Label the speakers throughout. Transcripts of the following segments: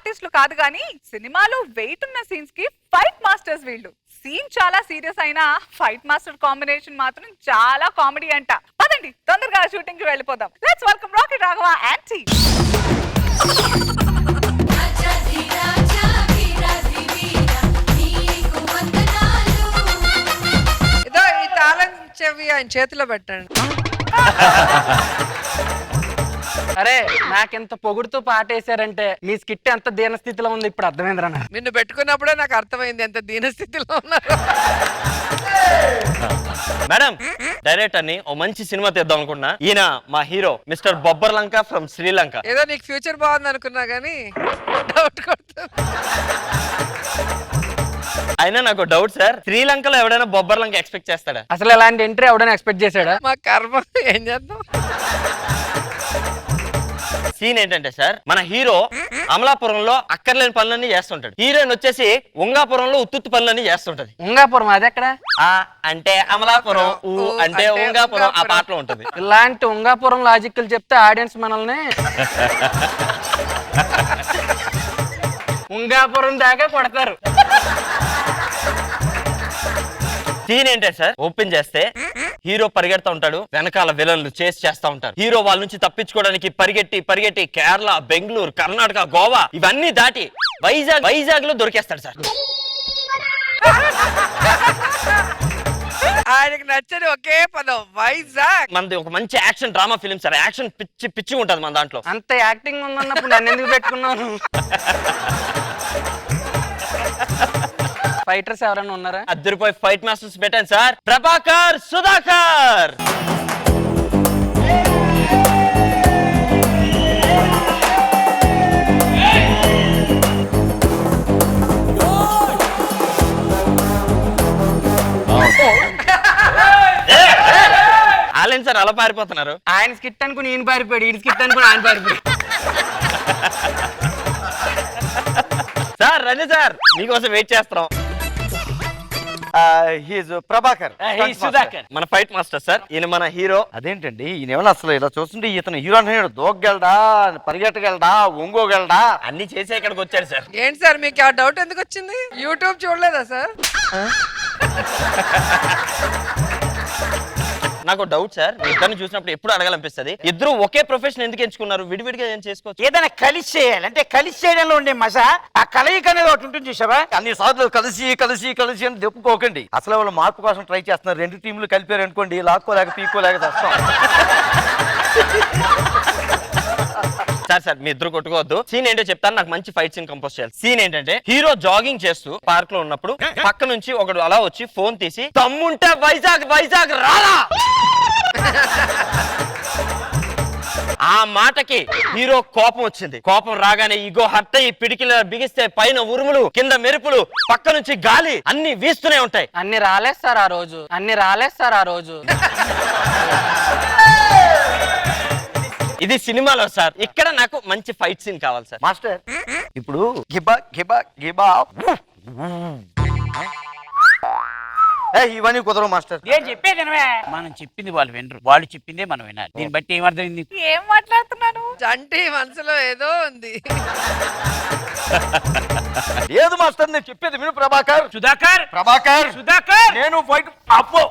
Speaker 1: ఆర్టిస్టులు కాదు కానీ సినిమాలో వెయిట్ ఉన్న సీన్స్ కి ఫైట్ మాస్టర్స్ వీళ్ళు. సీన్ చాలా సీరియస్ అయినా ఫైట్ మాస్టర్ కాంబినేషన్ మాత్రం చాలా కామెడీ అంట. పదండి తొందరగా షూటింగ్ కి వెళ్ళిపోదాం. Let's welcome rocket Raghava and team.
Speaker 2: ఇదో ఈ తాళం చెవి ఆయన చేతిలో పెట్టండి.
Speaker 3: అరే నాకెంత పొగుడుతూ పాటేశారంటే మీ స్కిట్ ఎంత దీనస్థితిలో ఉంది ఇప్పుడు అర్థమైందిరా.
Speaker 2: నిన్ను పెట్టుకున్నప్పుడే నాకు అర్థమైంది ఎంత దీనస్థితిలో ఉన్నారు.
Speaker 4: మేడం డైరెక్టర్ ని ఓ మంచి సినిమా తీద్దాం అనుకున్నా. ఈయన మా hero mister Bobbar Lanka from Sri Lanka.
Speaker 2: ఏదో నీకు ఫ్యూచర్ బాగుంది అనుకున్నా గానీ డౌట్ కొడుతుంది.
Speaker 4: అయినా నాకు డౌట్ సార్, శ్రీలంకలో ఎవడైనా బొబ్బర్ లంక ఎక్స్పెక్ట్ చేస్తాడా?
Speaker 3: అసలు ఇలాంటి ఎంట్రీ ఎవడైనా ఎక్స్పెక్ట్ చేశాడా?
Speaker 2: మా కర్మ ఏం చేద్దాం.
Speaker 4: సీన్ ఏంటంటే సార్, మన హీరో అమలాపురంలో అక్కర్లేని పనులన్నీ చేస్తుంటాడు. హీరోయిన్ వచ్చేసి ఉంగాపురంలో ఉత్తుత్తు పనులన్నీ చేస్తుంటది.
Speaker 3: ఉంగాపురం అది ఎక్కడ?
Speaker 4: ఆ అంటే అమలాపురం, ఊ అంటే ఉంగాపురం, ఆ పాటలో ఉంటది.
Speaker 3: ఇలాంటి ఉంగాపురం లాజిక్లు చెప్తే ఆడియన్స్ మనల్ని ఉంగాపురం దాకా కొడతారు.
Speaker 4: సీన్ ఏంటే సార్, ఓపెన్ చేస్తే హీరో పరిగెడతా ఉంటాడు, వెనకాల విలన్లు చేసి చేస్తా ఉంటారు. హీరో వాళ్ళ నుంచి తప్పించుకోవడానికి పరిగెట్టి కేరళ, బెంగళూరు, కర్ణాటక, గోవా ఇవన్నీ దాటి వైజాగ్ లో దొరికేస్తాడు సార్.
Speaker 2: ఆయనకి నచ్చని ఒకే పదం వైజాగ్.
Speaker 4: మనది ఒక మంచి action drama film sir. Action పిచ్చి ఉంటది మన దాంట్లో.
Speaker 3: అంత యాక్టింగ్ ఉందన్నప్పుడు నన్ను ఎందుకు పెట్టుకున్నాను? ఫైటర్స్ ఎవరైనా ఉన్నారా?
Speaker 4: అద్దరిపోయి ఫైట్ మాస్టర్స్ పెట్టాను సార్. ప్రభాకర్, సుధాకర్. ఆలేం సార్ అలా పారిపోతున్నారు?
Speaker 3: ఆయన స్కిట్ అనుకుని ఈయన పారిపోయాడు, ఈయన స్కిట్ అనుకుని ఆయన పారిపోయాడు.
Speaker 4: సార్ రండి సార్, మీకోసం వెయిట్ చేస్తున్నాం.
Speaker 5: ప్రభాకర్,
Speaker 3: సుధాకర్
Speaker 4: మన ఫైట్ మాస్టర్ సార్. ఈయన మన హీరో.
Speaker 5: అదేంటండి ఈయన అసలు ఇలా చూస్తుంటే ఇతను హీరో అంటున్నాడు. దూకగలడా, పరిగెట్టగలడా, ఒంగోగలడా,
Speaker 4: అన్ని చేసే ఇక్కడికి వచ్చాడు సార్.
Speaker 2: ఏంటి సార్ మీకు ఆ డౌట్ ఎందుకు వచ్చింది? యూట్యూబ్ చూడలేదా సార్?
Speaker 4: నాకు డౌట్ సార్, మీ ఇద్దరిని చూసినప్పుడు ఎప్పుడు అడగాలనిపిస్తుంది, ఇద్దరు ఒకే ప్రొఫెషన్ ఎందుకు ఎంచుకున్నారు? విడివిడిగా ఏం చేసుకోవచ్చు.
Speaker 5: ఏదైనా కలిసి చేయాలి అంటే కలిసి చేయడంలో ఉండే మజా, ఆ కలయిక అనేది ఒకటి ఉంటుంది చూసావా. అన్ని సార్లు కలిసి అని చెప్పుకోకండి. అసలు వాళ్ళు మార్పు కోసం ట్రై చేస్తున్నారు. రెండు టీంలు కలిపారు అనుకోండి, లాక్కోలేక పీక్కోలేక వస్తాం.
Speaker 4: సార్ మీ ఇద్దరు కొట్టుకోవద్దు. సీన్ ఏంటో చెప్తాను, నాకు మంచి ఫైట్ సీన్ కంపోజ్ చేయాలి. సీన్ ఏంటంటే హీరో జాగింగ్ చేస్తూ పార్క్ లో ఉన్నప్పుడు పక్క నుంచి ఒకడు అలా వచ్చి ఫోన్ తీసి, తమ్ముంటే వైజాగ్ రాలా. ఆ మాటకి హీరో కోపం వచ్చింది. కోపం రాగానే ఈగో హర్ట్ అయ్యి పిడికిల బిగిస్తే పైన ఉరుములు, కింద మెరుపులు, పక్క నుంచి గాలి అన్ని వీస్తూనే ఉంటాయి.
Speaker 3: అన్ని రాలేదు సార్ ఆ రోజు.
Speaker 4: ఇది సినిమాలో సార్. ఇక్కడ నాకు మంచి ఫైట్ సీన్ కావాలి సార్.
Speaker 5: మాస్టర్ ఇప్పుడు గిబా ఇవన్నీ కుదరవు మాస్టర్.
Speaker 6: నేను చెప్పేది మనం చెప్పింది వాళ్ళు వినరు, వాళ్ళు చెప్పిందే మనం వినాలి. దీన్ని బట్టి ఏమర్థమైంది?
Speaker 1: ఏం మాట్లాడుతున్నాను?
Speaker 2: జంటి మనసులో ఏదో ఉంది.
Speaker 5: ఏది మాస్టర్ నేను చెప్పేది విను. ప్రభాకర్,
Speaker 6: సుధాకర్
Speaker 5: నేను ఫైట్ అప్పో.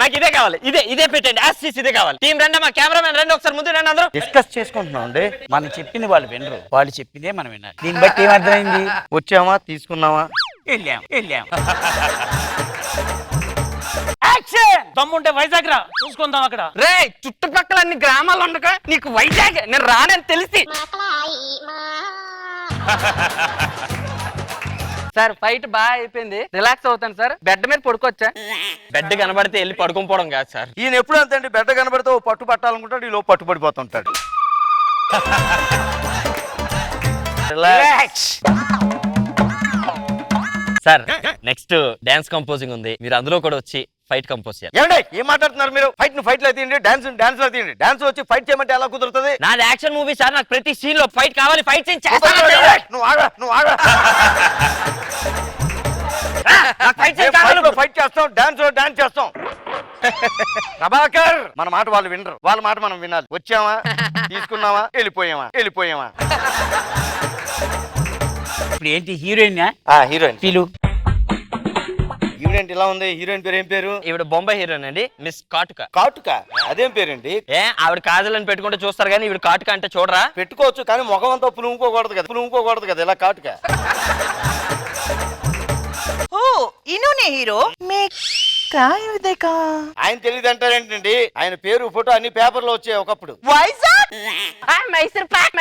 Speaker 4: నాకు ఇదే కావాలి, ఇదే పెట్టండి. ఇదే కావాలి. టీం రండి, మా కెమెరామెన్ రండి, ఒకసారి ముందు రండి. అందరూ
Speaker 5: డిస్కస్ చేసుకుంటున్నాం అండి.
Speaker 6: మనం చెప్పింది వాళ్ళు వినరు, వాళ్ళు చెప్పిందే మనం వినాలి. దీన్ని బట్టి ఏమర్థమైంది?
Speaker 5: వచ్చామా, తీసుకున్నావా,
Speaker 6: వెళ్ళాం. దమ్ముంటే వైజాగ్ రా, చూసుకుందాం అక్కడ.
Speaker 3: రే చుట్టుపక్కల అన్ని గ్రామాలు ఉండగా నీకు వైజాగ్ నేను రానని తెలిసి. సార్ ఫైట్ బాగా అయిపోయింది, రిలాక్స్ అవుతాను సార్. బెడ్ మీద పడుకోవచ్చా?
Speaker 4: బెడ్ కనబడితే వెళ్ళి పడుకోపోవడం కాదు సార్.
Speaker 5: ఈయన ఎప్పుడు అంతండి, బెడ్డ కనబడితే ఓ పట్టు పట్టాలనుకుంటాడు, ఈ లోపు పట్టుబడిపోతుంటాడు.
Speaker 3: Relax.
Speaker 4: Sir next dance composing ఉంది, మీరు అందులో కూడా వచ్చి ఫైట్ కంపోజ్ చేయాలి.
Speaker 5: ఏమండి ఏం మాట్లాడుతున్నారు మీరు? ఫైట్ ను ఫైట్ లో తీయండి, డాన్స్ లో తీయండి. డాన్స్ వచ్చి ఫైట్ చేయమంటే ఎలా కుదురుతుంది?
Speaker 4: నాది యాక్షన్ మూవీ సార్, నాకు ప్రతి సీన్ లో ఫైట్ కావాలి, ఫైట్ సీన్
Speaker 5: నువ్వు ఆగా ఫైట్ చేస్తాం, డాన్స్ చేస్తాం. ప్రభాకర్, మన మాట వాళ్ళు వినరు, వాళ్ళ మాట మనం వినాలి. వచ్చామా, తీసుకున్నావా, వెళ్ళిపోయామా.
Speaker 6: ఇప్పుడు ఏంటి హీరోయిన్
Speaker 5: హీరోయిన్
Speaker 6: ఫీలు?
Speaker 5: ఈవిడేంటి ఇలా ఉంది? హీరోయిన్ పేరు ఏం పేరు?
Speaker 4: ఈవిడ బొంబాయి హీరోయిన్ అండి, మిస్ కాటుక.
Speaker 5: కాటుక, అదేం పేరండి?
Speaker 4: ఆవిడ కాజలని పెట్టుకుంటే చూస్తారు కానీ ఈవిడ కాటుక అంటే చూడరా?
Speaker 5: పెట్టుకోవచ్చు కానీ ముఖం అంతా పులుముకోకూడదు కదా ఇలా కాటుక.
Speaker 2: ఇనునే హీరో
Speaker 5: ఆయన తెలియదు అంటారేంటండి? ఆయన పేరు ఫోటో అన్ని పేపర్లో వచ్చాయి ఒకప్పుడు.
Speaker 2: వైజాగ్
Speaker 3: మైసూర్ పాక్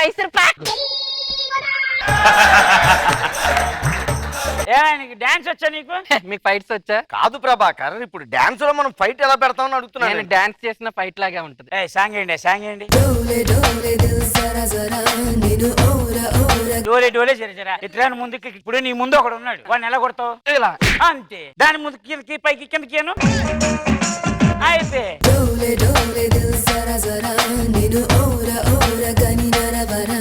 Speaker 6: నీకు డాన్స్ వచ్చా నీకు?
Speaker 3: మీకు ఫైట్స్ వచ్చా?
Speaker 5: కాదు ప్రభాకర్, ఇప్పుడు డాన్స్ లో మనం ఫైట్ ఎలా పెడతామని అడుగుతున్నాను.
Speaker 3: నేను డాన్స్ చేసిన ఫైట్ లాగే ఉంటది.
Speaker 6: సాంగ్ ఏంటి
Speaker 7: డోలే దిల్ జరా జరా నిన్ను ఓరా ఓరా
Speaker 6: డోలే జరా ఇతరాని ముందుకి. ఇప్పుడు నీ ముందు ఒకడు ఉన్నాడు, వాడిని ఎలా కొడతావు?
Speaker 3: ఇలా
Speaker 6: అంతే. దాని ముందు కిందకి పైకి కిందకేను అయితే.
Speaker 7: డోలే దిల్ జరా జరా నిన్ను ఓరా ఓరా గని నరవరా.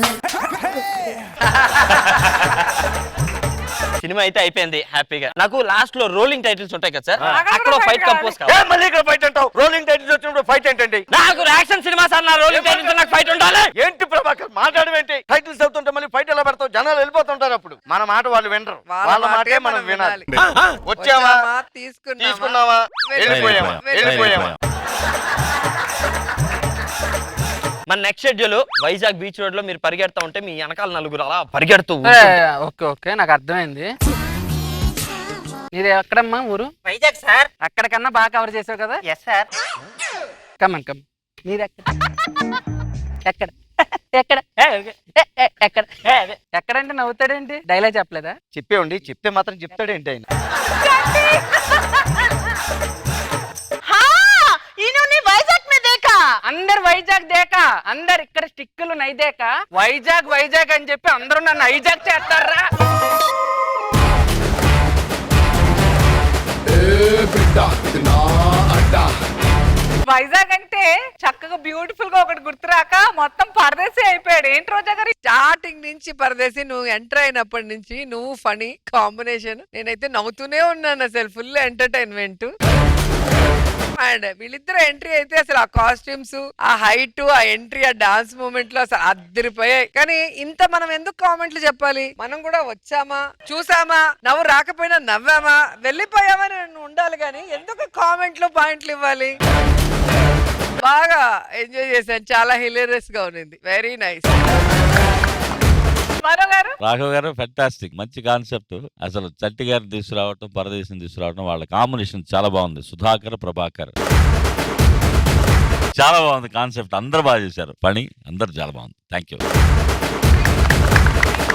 Speaker 4: సినిమా అయితే అయిపోయింది హ్యాపీగా. నాకు లాస్ట్ లో రోలింగ్ టైటిల్స్ ఉంటాయి కదా సార్,
Speaker 1: అక్కడ
Speaker 4: అక్కడ
Speaker 1: fight
Speaker 4: ఫైట్ కంపోజ్ కావాలి.
Speaker 5: మళ్ళీ ఇక్కడ ఫైట్ అంటావు? రోలింగ్ టైటిల్స్ వచ్చినప్పుడు ఫైట్ ఏంటండి?
Speaker 4: నాకు యాక్షన్ సినిమా సార్, నా రోలింగ్ టైటిల్స్ నాకు ఫైట్ ఉండాలి.
Speaker 5: ఏంటి ప్రభాకర్ మాట్లాడమేంటి? టైటిల్స్ అవుతుంటే మళ్ళీ ఫైట్ ఎలా పెడతావు? జనాలు వెళ్ళిపోతుంటారు అప్పుడు. మన మాట వాళ్ళు వినరు, వాళ్ళ మాటే మనం వినాలి. వచ్చామా, తీసుకున్నావా, వెళ్ళిపోయామా.
Speaker 4: మన next schedule Vizag beach road లో మీరు పరిగెడతా ఉంటే మీ వెనకాల నలుగురు అలా పరిగెడుతూ
Speaker 3: ఓకే నాకు అర్థమైంది. నీది ఎక్కడమ్మా ఊరు?
Speaker 2: వైజాగ్ సార్.
Speaker 3: అక్కడికన్నా బాగా కవర్ చేసావు కదా.
Speaker 2: Yes sir.
Speaker 3: కమ్ నీది ఎక్కడ ఎక్కడ ఎక్కడ ఎక్కడంటే నవ్వుతాడేంటి? డైలాగ్ చెప్పలేదా?
Speaker 5: చెప్పేవండి, చెప్తే మాత్రం చెప్తాడేంటి ఆయన?
Speaker 2: వైజాగ్ మే దేకా.
Speaker 3: అందరు వైజాగ్ దేకా, అందరు ఇక్కడ స్టిక్కులు నైదేక వైజాగ్ అని చెప్పి అందరూ నన్ను హైజాక్ చేస్తారా?
Speaker 1: వైజాగ్ అంటే చక్కగా బ్యూటిఫుల్ గా ఒకటి గుర్తురాక మొత్తం పరదేశీ అయిపోయాడు. ఏంటి రోజా గారు?
Speaker 2: స్టార్టింగ్ నుంచి పరదేశి, నువ్వు ఎంటర్ అయినప్పటి నుంచి నువ్వు ఫనీ కాంబినేషన్. నేనైతే నవ్వుతూనే ఉన్నాను, అసలు ఫుల్ ఎంటర్టైన్మెంట్. అండ్ వీళ్ళిద్దరు ఎంట్రీ అయితే అసలు ఆ కాస్ట్యూమ్స్, ఆ హైట్, ఆ ఎంట్రీ, ఆ డాన్స్ మూమెంట్ లో అసలు అద్దరిపోయాయి. కానీ ఇంత మనం ఎందుకు కామెంట్లు చెప్పాలి? మనం కూడా వచ్చామా, చూసామా, నవ్వు రాకపోయినా నవ్వామా, వెళ్ళిపోయామని ఉండాలి. కానీ ఎందుకు కామెంట్లు పాయింట్లు ఇవ్వాలి? బాగా ఎంజాయ్ చేశాను, చాలా హిలేరియస్ గా ఉంది, వెరీ నైస్.
Speaker 8: రాఘవ్ గారు ఫెంటాస్టిక్, మంచి కాన్సెప్ట్. అసలు చట్టి గారిని తీసుకురావటం, పరదేశం తీసుకురావటం, వాళ్ళ కాంబినేషన్ చాలా బాగుంది. సుధాకర్, ప్రభాకర్ చాలా బాగుంది కాన్సెప్ట్. అందరూ బాగా చేశారు, పని అందరు చాలా బాగుంది. Thank you.